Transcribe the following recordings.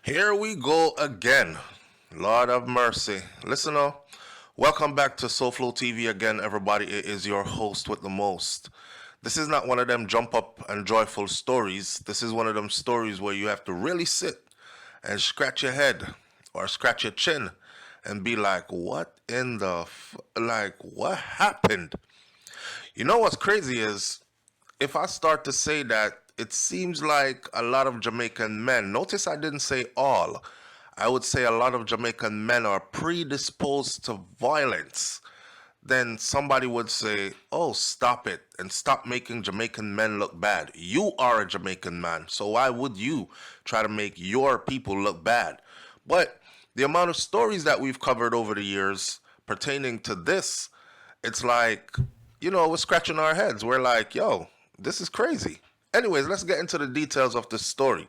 Here we go again. Lord of mercy. Listen up. Welcome back to SoFlo TV again, everybody. It is your host with the most. This is not one of them jump up and joyful stories. This is one of them stories where you have to really sit and scratch your head or scratch your chin and be like, what in the like, what happened? You know what's crazy is if I start to say that, it seems like a lot of Jamaican men, notice I didn't say all, I would say a lot of Jamaican men are predisposed to violence. Then somebody would say, oh, stop it and stop making Jamaican men look bad. You are a Jamaican man, so why would you try to make your people look bad? But the amount of stories that we've covered over the years pertaining to this, it's like, we're scratching our heads. We're like, yo, this is crazy. Anyways, let's get into the details of this story.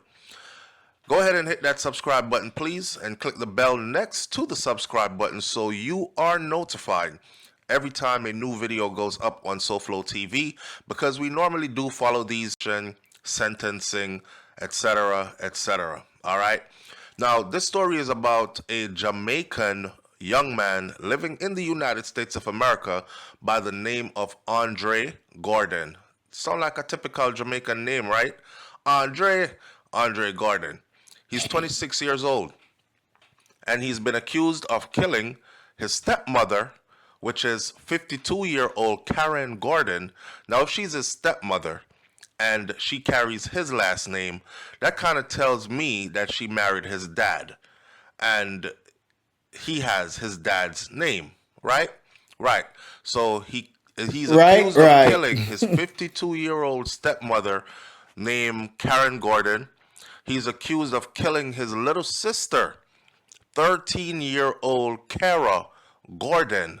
Go ahead and hit that subscribe button, please, and click the bell next to the subscribe button so you are notified every time a new video goes up on SoFlo TV, because we normally do follow these sentencing, etc., etc. All right. Now, this story is about a Jamaican young man living in the United States of America by the name of Andre Gordon. Sound like a typical Jamaican name, right? Andre Gordon. He's 26 years old, and he's been accused of killing his stepmother, which is 52-year-old Karen Gordon. Now, if she's his stepmother and she carries his last name, that kind of tells me that she married his dad, and he has his dad's name, right? Right. So he's Right, accused of right. killing his 52-year-old stepmother named Karen Gordon. He's accused of killing his little sister, 13-year-old Kara Gordon.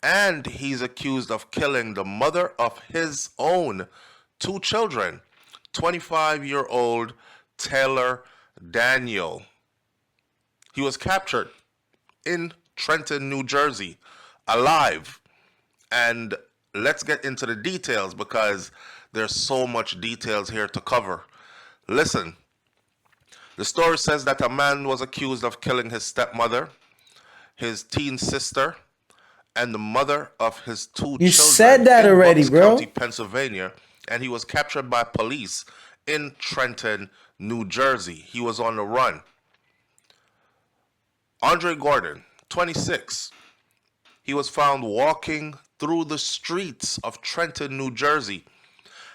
And he's accused of killing the mother of his own two children, 25-year-old Taylor Daniel. He was captured in Trenton, New Jersey, alive. And let's get into the details because there's so much details here to cover. Listen, the story says that a man was accused of killing his stepmother, his teen sister, and the mother of his two You said children that in already, Bucks County, bro. Pennsylvania, and he was captured by police in Trenton, New Jersey. He was on the run. Andre Gordon, 26. He was found walking through the streets of Trenton, New Jersey,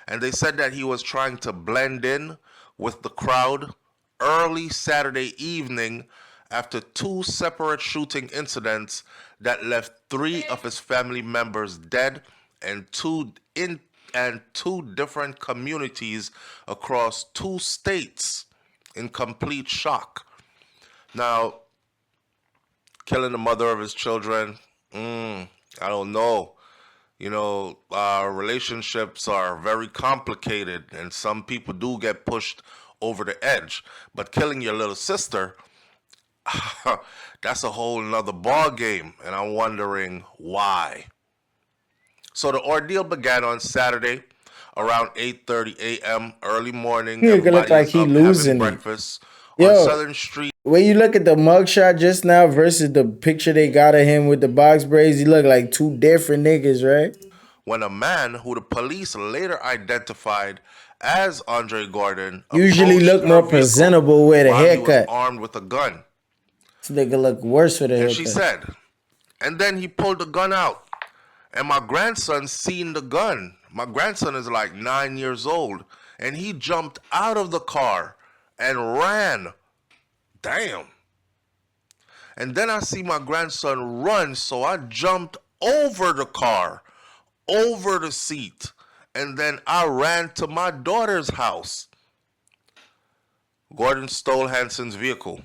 and they said that he was trying to blend in with the crowd early Saturday evening after two separate shooting incidents that left three of his family members dead and two different communities across two states in complete shock. Now, killing the mother of his children, I don't know. Relationships are very complicated, and some people do get pushed over the edge. But killing your little sister, that's a whole nother ball game, and I'm wondering why. So the ordeal began on Saturday around 8:30 a.m. early morning. Nigga look Everybody like is he up having losing it. breakfast on Yo, Southern Street when you look at the mugshot just now versus the picture they got of him with the box braids, he look like two different niggas, right? when a man who the police later identified as Andre Gordon Usually approached look her more vehicle presentable with a while he was haircut. armed with a gun. This nigga look worse with a And she haircut. said, and then he pulled the gun out. And my grandson seen the gun. My grandson is like 9 years old. And he jumped out of the car and ran. Damn. And then I see my grandson run, so I jumped over the car, over the seat, and then I ran to my daughter's house. Gordon stole Hanson's vehicle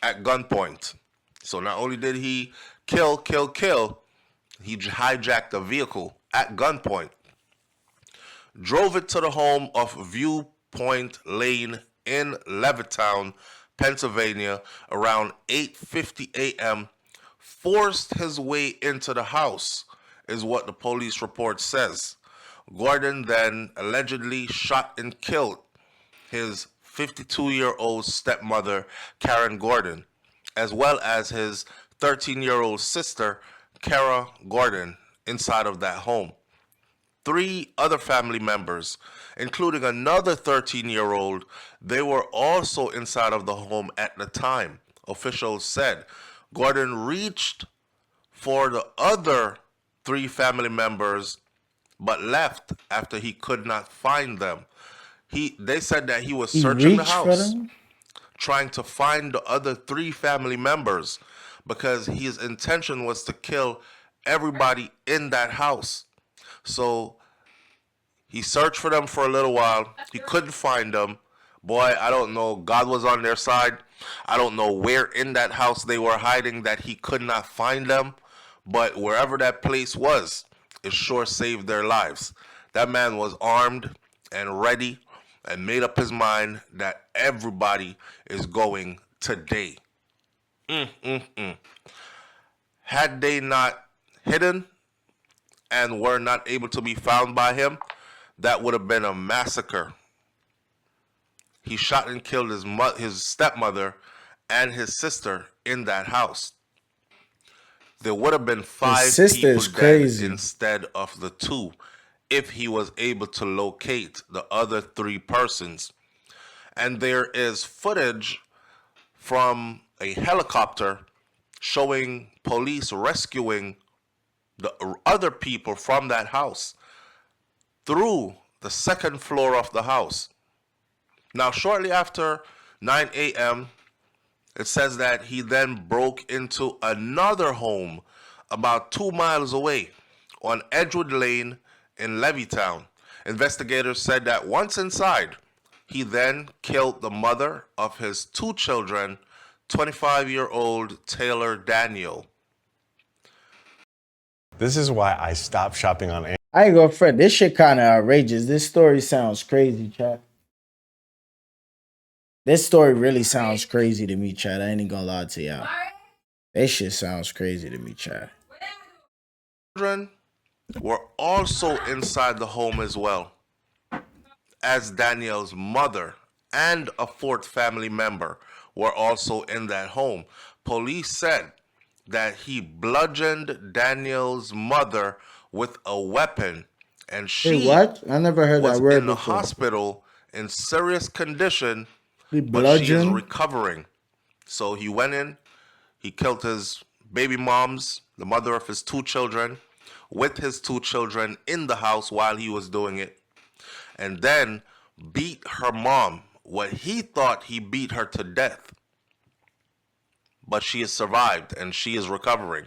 at gunpoint. So not only did he kill, he hijacked a vehicle at gunpoint, drove it to the home of Viewpoint Lane in Levittown, Pennsylvania around 8:50 a.m., forced his way into the house, is what the police report says. Gordon then allegedly shot and killed his 52-year-old stepmother, Karen Gordon, as well as his 13-year-old sister, Kara Gordon, inside of that home. Three other family members, including another 13-year-old, they were also inside of the home at the time. Officials said Gordon reached for the other three family members but left after he could not find them. They said that he was He searching the reached for house them. trying to find the other three family members because his intention was to kill everybody in that house. So he searched for them for a little while. He couldn't find them. Boy, I don't know. God was on their side. I don't know where in that house they were hiding that he could not find them. But wherever that place was, it sure saved their lives. That man was armed and ready and made up his mind that everybody is going today. Had they not hidden and were not able to be found by him, that would have been a massacre. He shot and killed his stepmother and his sister in that house. There would have been His five sister people is dead crazy. instead of the two if he was able to locate the other three persons. And there is footage from a helicopter showing police rescuing the other people from that house through the second floor of the house. Now, shortly after 9 a.m., it says that he then broke into another home about 2 miles away on Edgewood Lane in Levittown. Investigators said that once inside, he then killed the mother of his two children, 25-year-old Taylor Daniel. This is why I stopped shopping on Amazon. I ain't gonna front. This shit kind of outrageous. This story sounds crazy, chat. This story really sounds crazy to me, chat. I ain't gonna lie to y'all. This shit sounds crazy to me, chat. Children were also inside the home as well as Daniel's mother and a fourth family member were also in that home. Police said that he bludgeoned Daniel's mother with a weapon and Wait, she what? I never heard that was word in the before. hospital in serious condition, He but she is bludgeoned. recovering. So he went in, he killed his baby moms, the mother of his two children, with his two children in the house while he was doing it, and then beat her mom. What he thought he beat her to death, but she has survived and she is recovering.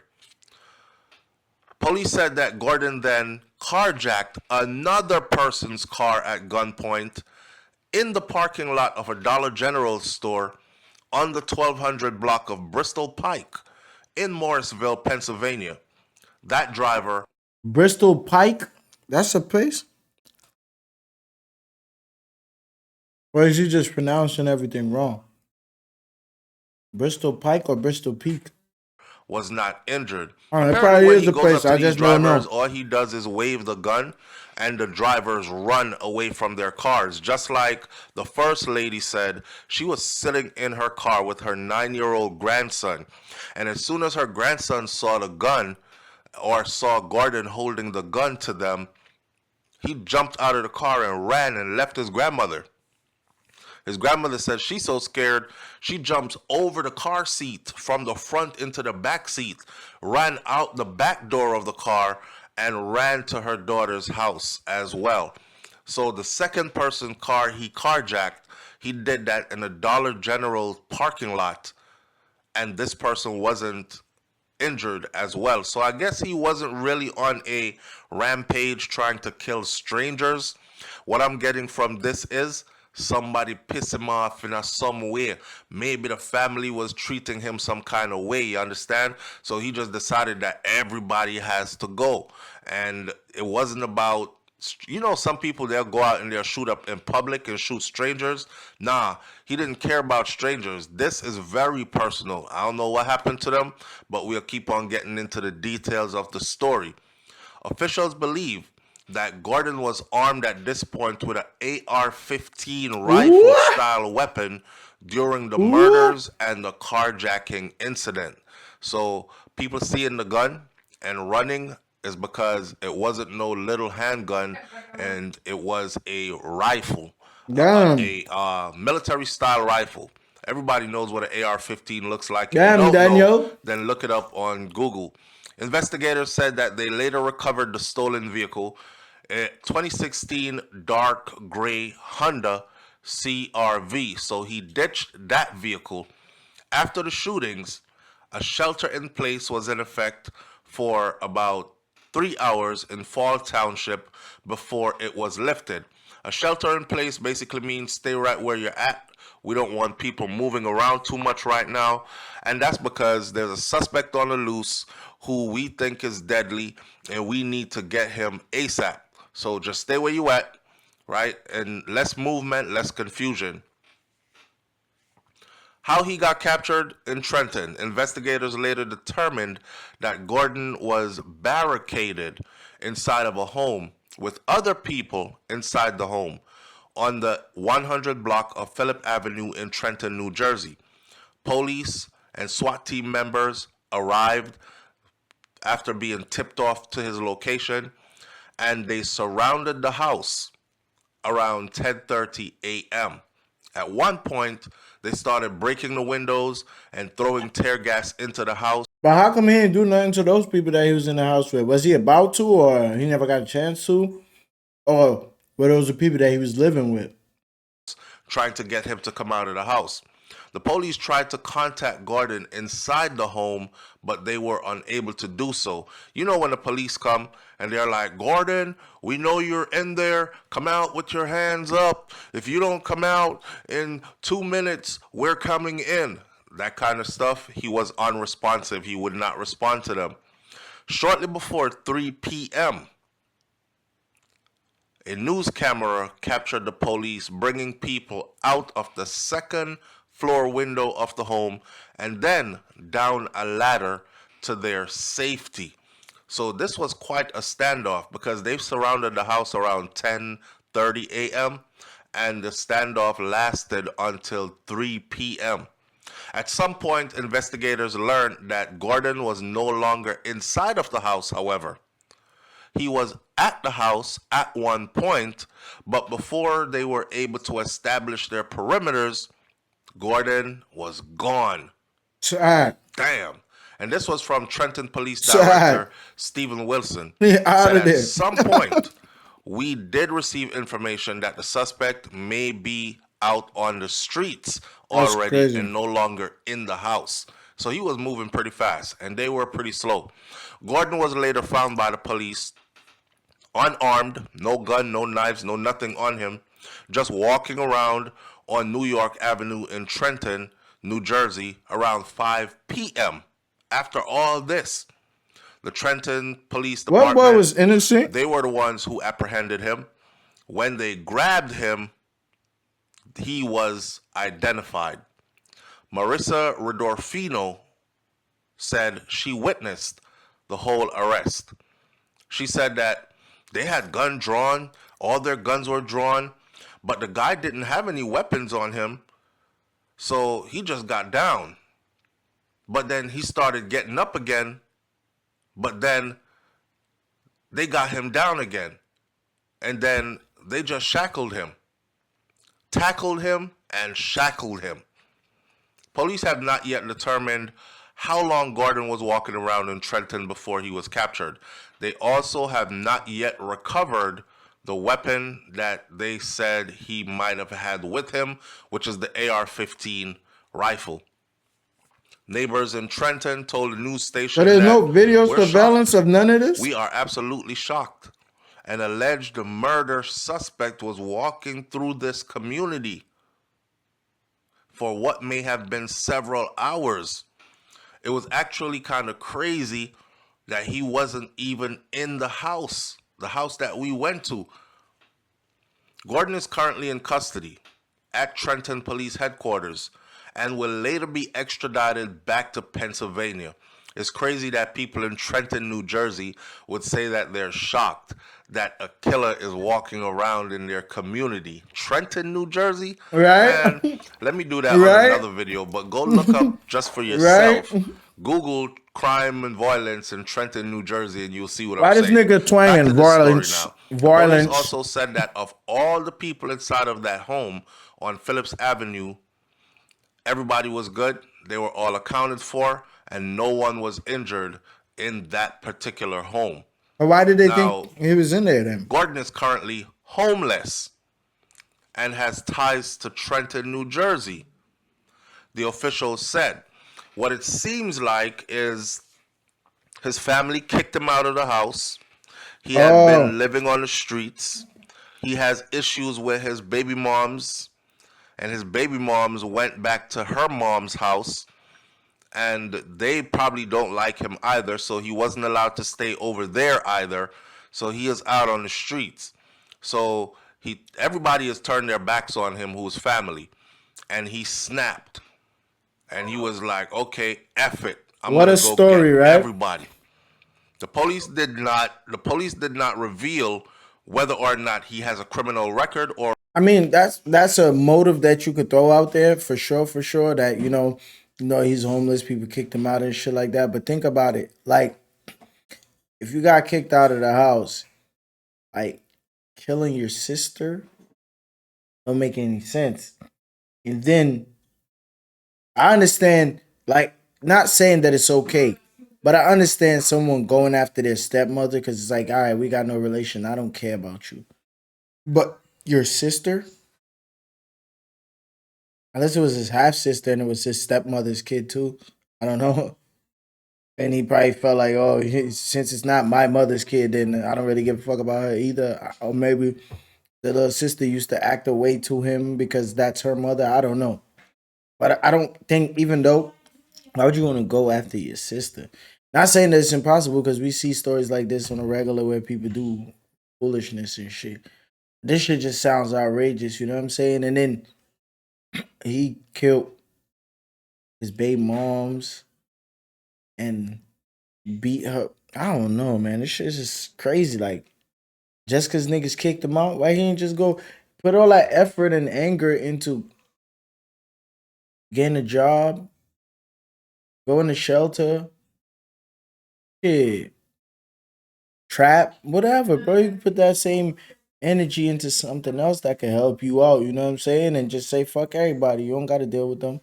Police said that Gordon then carjacked another person's car at gunpoint in the parking lot of a Dollar General store on the 1200 block of Bristol Pike in Morrisville, Pennsylvania. That driver Bristol Pike. That's a place. Or is he just pronouncing everything wrong? Bristol Pike or Bristol Peak? was not injured. Oh, it Apparently, probably when is he a goes up place. to I these just don't drivers, know. all he does is wave the gun, and the drivers run away from their cars. Just like the first lady said, she was sitting in her car with her 9-year-old grandson. And as soon as her grandson saw the gun or saw Gordon holding the gun to them, he jumped out of the car and ran and left his grandmother. His grandmother said she's so scared, she jumps over the car seat from the front into the back seat, ran out the back door of the car, and ran to her daughter's house as well. So the second person car he carjacked, he did that in a Dollar General parking lot, and this person wasn't injured as well. So I guess he wasn't really on a rampage trying to kill strangers. What I'm getting from this is somebody pissed him off in a some way. Maybe the family was treating him some kind of way, you understand? So he just decided that everybody has to go. And it wasn't about, you know, some people, they'll go out and they'll shoot up in public and shoot strangers. Nah, he didn't care about strangers. This is very personal. I don't know what happened to them, but we'll keep on getting into the details of the story. Officials believe that Gordon was armed at this point with an AR-15 rifle What? style weapon during the What? murders and the carjacking incident. So people seeing the gun and running is because it wasn't no little handgun, and it was a rifle, Damn. military style rifle. Everybody knows what an AR-15 looks like. If you Damn, don't know, Daniel. then look it up on Google. Investigators said that they later recovered the stolen vehicle, a 2016 dark gray Honda CRV. So he ditched that vehicle. After the shootings, a shelter in place was in effect for about 3 hours in Fall Township before it was lifted. A shelter in place basically means stay right where you're at. We don't want people moving around too much right now. And that's because there's a suspect on the loose who we think is deadly, and we need to get him ASAP. So just stay where you at, right? And less movement, less confusion. How he got captured in Trenton, investigators later determined that Gordon was barricaded inside of a home with other people inside the home on the 100 block of Phillip Avenue in Trenton, New Jersey. Police and SWAT team members arrived after being tipped off to his location, and they surrounded the house around 10:30 a.m. At one point, they started breaking the windows and throwing tear gas into the house. But how come he didn't do nothing to those people that he was in the house with? Was he about to, or he never got a chance to? Or were those the people that he was living with? Trying to get him to come out of the house. The police tried to contact Gordon inside the home, but they were unable to do so. You know when the police come and they're like, Gordon, we know you're in there. Come out with your hands up. If you don't come out in 2 minutes, we're coming in. That kind of stuff. He was unresponsive. He would not respond to them. Shortly before 3 p.m., a news camera captured the police bringing people out of the second floor window of the home and then down a ladder to their safety. So this was quite a standoff because they've surrounded the house around 10:30 a.m. and the standoff lasted until 3 p.m. At some point, investigators learned that Gordon was no longer inside of the house, however. He was at the house at one point, but before they were able to establish their perimeters, Gordon was gone. Shot. Damn. And this was from Trenton Police Shot. Director Stephen Wilson. He out Said of at there. some point, we did receive information that the suspect may be out on the streets That's already crazy. and no longer in the house. So he was moving pretty fast, and they were pretty slow. Gordon was later found by the police unarmed, no gun, no knives, no nothing on him, just walking around on New York Avenue in Trenton, New Jersey, around 5 p.m. After all this, the Trenton Police What Department, boy was innocent? they were the ones who apprehended him. When they grabbed him, he was identified. Marissa Rodorfino said she witnessed the whole arrest. She said that they had gun drawn, all their guns were drawn, but the guy didn't have any weapons on him, so he just got down. But then he started getting up again, but then they got him down again. And then they just shackled him, tackled him, and shackled him. Police have not yet determined how long Gordon was walking around in Trenton before he was captured. They also have not yet recovered the weapon that they said he might have had with him, which is the AR-15 rifle. Neighbors in Trenton told the news station So there's that no video we're surveillance shocked. of none of this? We are absolutely shocked. An alleged murder suspect was walking through this community for what may have been several hours. It was actually kind of crazy that he wasn't even in the house that we went to. Gordon is currently in custody at Trenton Police Headquarters and will later be extradited back to Pennsylvania. It's crazy that people in Trenton, New Jersey would say that they're shocked that a killer is walking around in their community. Trenton, New Jersey? Right? Man, let me do that on Right? another video, but go look up just for Right? yourself. Google crime and violence in Trenton, New Jersey, and you'll see what I'm Why this saying. nigga Back to twanging the story violence? now. The police Violence. also said that of all the people inside of that home on Phillips Avenue, everybody was good. They were all accounted for, and no one was injured in that particular home. But why did they Now, think he was in there then? Gordon is currently homeless and has ties to Trenton, New Jersey. The officials said what it seems like is his family kicked him out of the house. He had Oh, been living on the streets. He has issues with his baby moms, and his baby moms went back to her mom's house, and they probably don't like him either, so he wasn't allowed to stay over there either. So he is out on the streets. So everybody has turned their backs on him who's family, and he snapped. And he was like, okay, F it. I'm what gonna a go get story, right? everybody. The police did not reveal whether or not he has a criminal record or I mean, that's a motive that you could throw out there for sure, for sure. That he's homeless. People kicked him out and shit like that. But think about it, like if you got kicked out of the house, like killing your sister don't make any sense. And then I understand, like, not saying that it's okay, but I understand someone going after their stepmother because it's like, all right, we got no relation. I don't care about you. But your sister, unless it was his half sister and it was his stepmother's kid too, I don't know. And he probably felt like, oh, since it's not my mother's kid, then I don't really give a fuck about her either. Or maybe the little sister used to act away to him because that's her mother. I don't know. But I don't think, even though, why would you want to go after your sister? Not saying that it's impossible because we see stories like this on a regular where people do foolishness and shit. This shit just sounds outrageous, you know what I'm saying? And then he killed his baby moms and beat her. I don't know, man. This shit is just crazy. Like, just because niggas kicked him out, why he didn't just go put all that effort and anger into getting a job, going to shelter, yeah, trap, whatever, bro. You can put that same energy into something else that can help you out, you know what I'm saying? And just say fuck everybody. You don't gotta deal with them.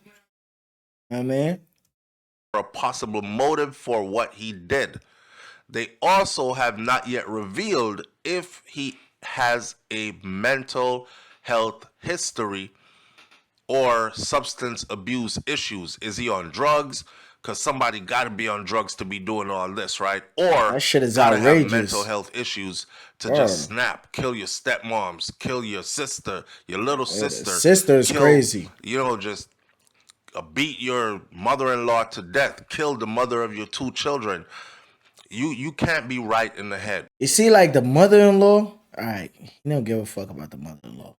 You know what I mean? a possible motive for what he did. They also have not yet revealed if he has a mental health history or substance abuse issues. Is he on drugs? Because somebody got to be on drugs to be doing all this, right? Or That shit is got to have mental outrageous. health issues to just Bro, snap, kill your stepmoms, kill your sister, your little sister, sister is kill, crazy. just beat your mother-in-law to death, kill the mother of your two children. You can't be right in the head. You see, like the mother-in-law, all right, he don't give a fuck about the mother-in-law.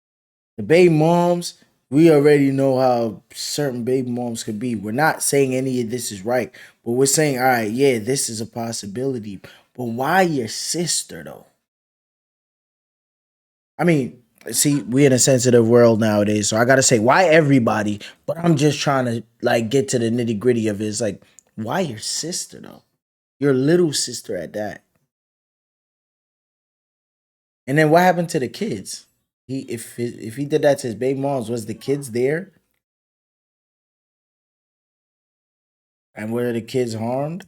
The baby moms, we already know how certain baby moms could be. We're not saying any of this is right, but we're saying, all right, yeah, this is a possibility. But why your sister though? I mean, see, we in a sensitive world nowadays, so I gotta say, why everybody? But I'm just trying to like get to the nitty gritty of it. It's like, why your sister though? Your little sister at that. And then what happened to the kids? If he did that to his baby moms, was the kids there? And were the kids harmed?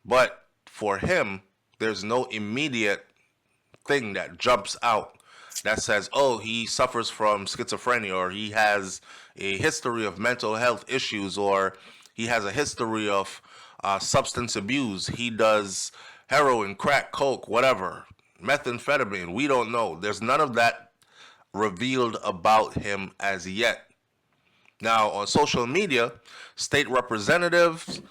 But for him, there's no immediate thing that jumps out that says, oh, he suffers from schizophrenia, or he has a history of mental health issues, or he has a history of substance abuse. He does heroin, crack, coke, whatever, methamphetamine. We don't know. There's none of that revealed about him as yet. Now, on social media, state representatives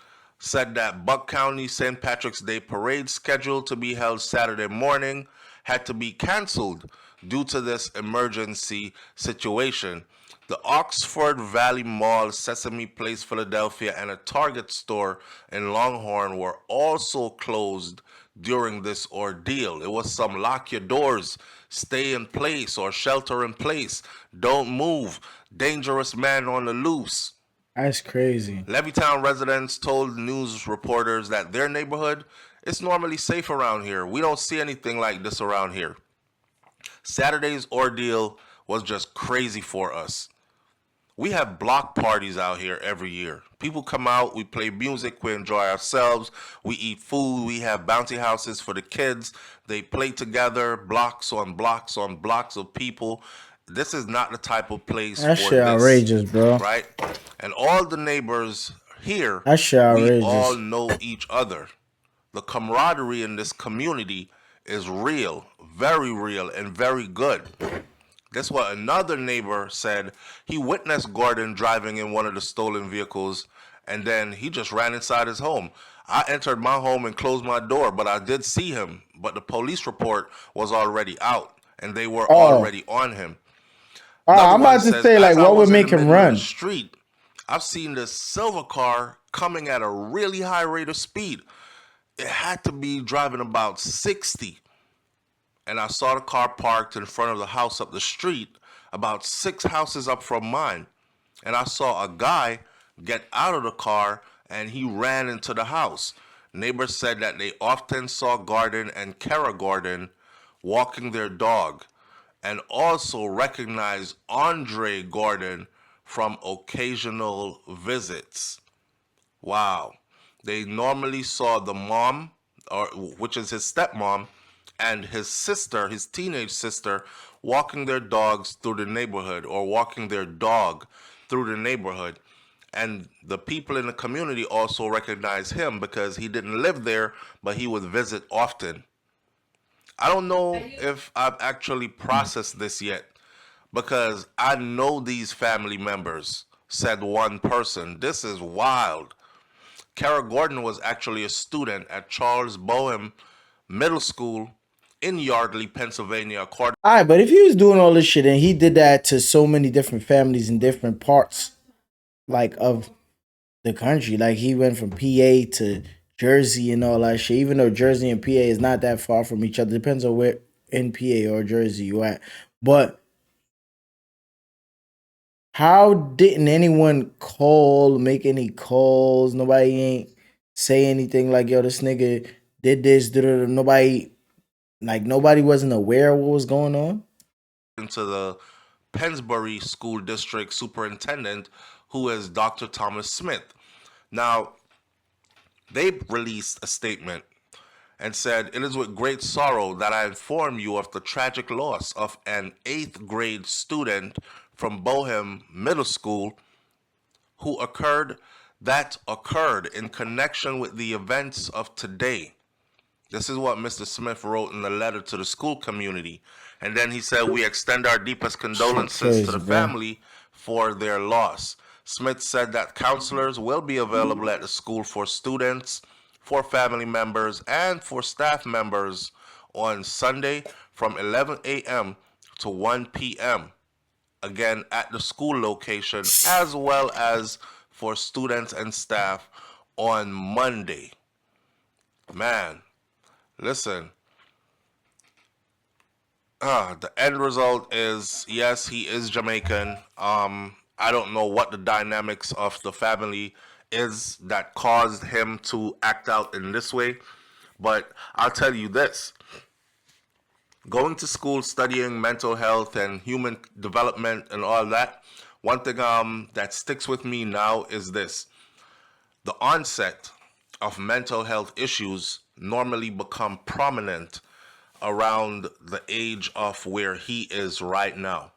said that Buck County St. Patrick's Day parade scheduled to be held Saturday morning had to be canceled due to this emergency situation. The Oxford Valley Mall, Sesame Place, Philadelphia, and a Target store in Longhorn were also closed during this ordeal. It was some lock your doors, stay in place, or shelter in place, don't move, dangerous man on the loose. That's crazy. Levittown residents told news reporters that their neighborhood is normally safe around here. We don't see anything like this around here. Saturday's ordeal was just crazy for us. We have block parties out here every year. People come out, we play music, we enjoy ourselves, we eat food, we have bounty houses for the kids. They play together, blocks on blocks on blocks of people. This is not the type of place That for shit this, outrageous, bro. right? And all the neighbors here, That shit we all outrageous. know each other. The camaraderie in this community is real, very real, and very good. That's what another neighbor said. He witnessed Gordon driving in one of the stolen vehicles, and then he just ran inside his home. I entered my home and closed my door, but I did see him. But the police report was already out, and they were Oh, already on him. Another I'm one about to says, say, like, as I what would was in the make him middle of the run? street, I've seen this silver car coming at a really high rate of speed. It had to be driving about 60, and I saw the car parked in front of the house up the street, about 6 houses up from mine. And I saw a guy get out of the car and he ran into the house. Neighbors said that they often saw Gordon and Kara Gordon walking their dog and also recognized Andre Gordon from occasional visits. Wow. They normally saw the mom, or which is his stepmom, and his sister, his teenage sister, walking their dogs through the neighborhood or walking their dog through the neighborhood. And the people in the community also recognize him because he didn't live there, but he would visit often. I don't know if I've actually processed this yet because I know these family members, said one person. This is wild. Kara Gordon was actually a student at Charles Boehm Middle School in Yardley, Pennsylvania, according All right, but if he was doing all this shit and he did that to so many different families in different parts, like of the country, like he went from PA to Jersey and all that shit. Even though Jersey and PA is not that far from each other, depends on where in PA or Jersey you at. But how didn't anyone call, make any calls? Nobody ain't say anything like, yo, this nigga did this. Nobody, like, nobody wasn't aware of what was going on. to the Pennsbury School District Superintendent, who is Dr. Thomas Smith. Now, they released a statement and said, "It is with great sorrow that I inform you of the tragic loss of an eighth grade student from Bohem Middle School who occurred in connection with the events of today." This is what Mr. Smith wrote in the letter to the school community. And then he said, "We extend our deepest Shit condolences to crazy, the bro. family for their loss." Smith said that counselors will be available at the school for students, for family members, and for staff members on Sunday from 11 a.m. to 1 p.m. Again at the school location, as well as for students and staff on Monday. Man, listen, the end result is yes, he is Jamaican. I don't know what the dynamics of the family is that caused him to act out in this way, but I'll tell you this: going to school, studying mental health and human development and all that. One thing that sticks with me now is this: the onset of mental health issues normally become prominent around the age of where he is right now.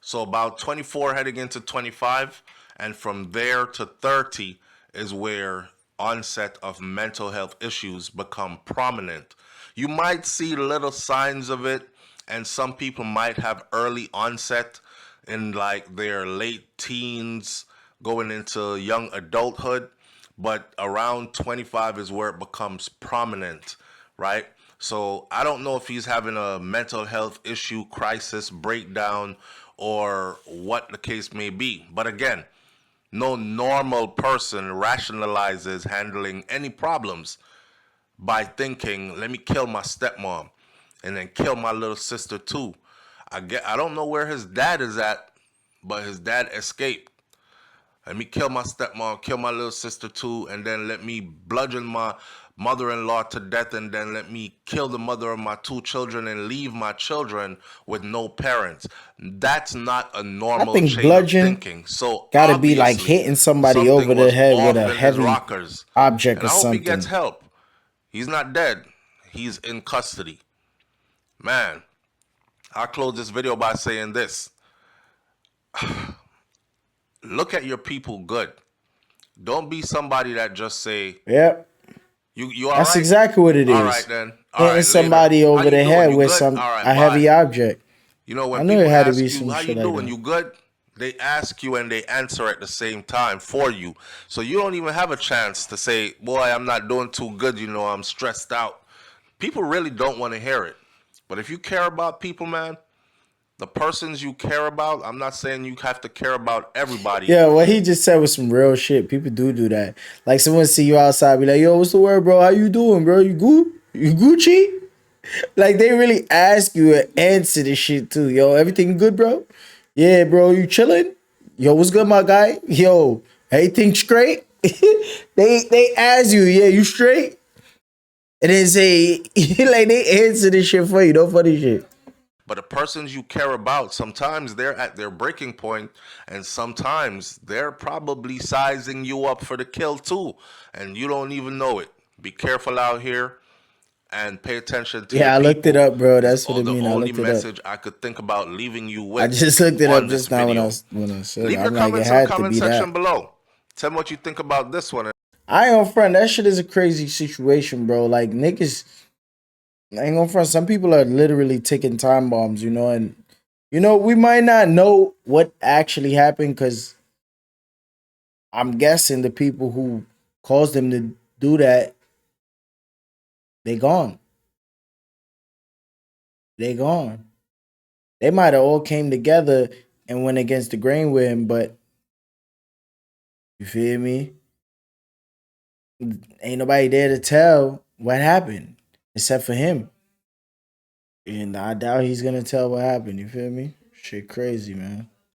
So about 24 heading into 25, and from there to 30 is where onset of mental health issues become prominent. You might see little signs of it, and some people might have early onset in like their late teens going into young adulthood, but around 25 is where it becomes prominent, right? So I don't know if he's having a mental health issue, crisis, breakdown, or what the case may be. But again, no normal person rationalizes handling any problems by thinking, let me kill my stepmom and then kill my little sister too. I don't know where his dad is at, but his dad escaped. Let me kill my stepmom, kill my little sister too, and then let me bludgeon my mother-in-law to death, and then let me kill the mother of my two children and leave my children with no parents. That's not a I normal think chain of bludgeon thinking. So got to be like obviously, hitting somebody over something the was head with off a in his heavy rockers. object And or I hope he gets something. help. He's not dead. He's in custody. Man, I'll close this video by saying this. Look at your people good. Don't be somebody that just say, Yep. you all That's right? exactly what it All right is. then. All Hitting right, later. somebody How over you the doing? head You with good? All a right, heavy bye. object. You know, I when knew it people had to be ask you some how you shit like doing, that. you good? They ask you and they answer at the same time for you. So you don't even have a chance to say, boy, I'm not doing too good, you know, I'm stressed out. People really don't want to hear it. But if you care about people, man, the persons you care about, I'm not saying you have to care about everybody. Yeah, what he just said was some real shit. People do that. Like someone see you outside, be like, "Yo, what's the word, bro? How you doing, bro? You good? You Gucci?" Like they really ask you and answer this shit too. Yo, everything good, bro? Yeah, bro. You chilling? Yo, what's good, my guy? Yo, everything straight? They ask you, yeah, you straight? And then say like they answer this shit for you. No funny shit. But the persons you care about, sometimes they're at their breaking point, and sometimes they're probably sizing you up for the kill too, and you don't even know it. Be careful out here and pay attention to your Yeah, I looked it people. up, bro. Is That's what it the mean. I only looked it up. message I could think about leaving you I with just looked it up on this just now when video. when I said it. Leave your I'm like, it comments in the had to comment be section that. below. Tell me what you think about this one. I ain't gonna front. That shit is a crazy situation, bro. Like niggas, I ain't gonna front. Some people are literally ticking time bombs, you know, and we might not know what actually happened because I'm guessing the people who caused them to do that, they gone. They gone. They might have all came together and went against the grain with him, but you feel me? Ain't nobody there to tell what happened except for him. And I doubt he's gonna tell what happened. You feel me? Shit crazy, man.